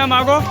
પૈસા માગો.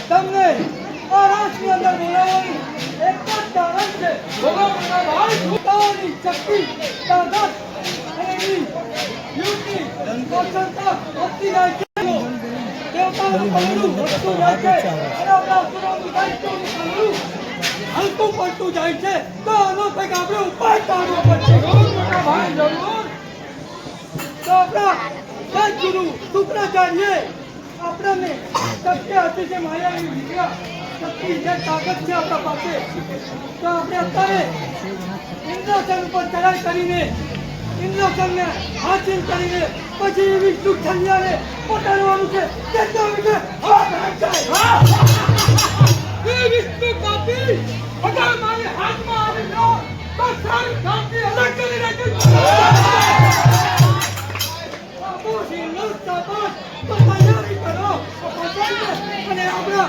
તમને આ રાષ્ટ્રની અંદર બોલાવવાની એક જ કારણ છે. ભગવાનના ભાઈ ભૂતાની શક્તિ તાકાત એની યુક્તિ કૌશલતા વધતી જાય છે. દેવતાનું પગલું વધતું જાય છે અને આપણા અસુરોનું દાયિત્વનું પગલું હલકું પડતું જાય છે. તો આનો કંઈક આપણે ઉપાય કાઢવો પડશે. ભગવાનના ભાઈ જરૂર તો આપણા જય ગુરુ શુક્રાચાર્ય આપણને શક્ય હતી જે માયાની વિદ્યા શક્તિ જે તાકાત છે આપણા પાસે. તો આપણે અત્યારે ઇન્દ્રસન ઉપર ચડાઈ કરીને ઇન્દ્રસનને હાસિલ કરીને પછી વિષ્ણુ છંડિયાને પટાડવાનું છે. કેટલા વિશે વિષ્ણુ કાપી અગર મારી હાથમાં આવી જાઓ તો સારી કાપી અલગ કરી નાખીશ. તો તૈયારી કરો અને આપણા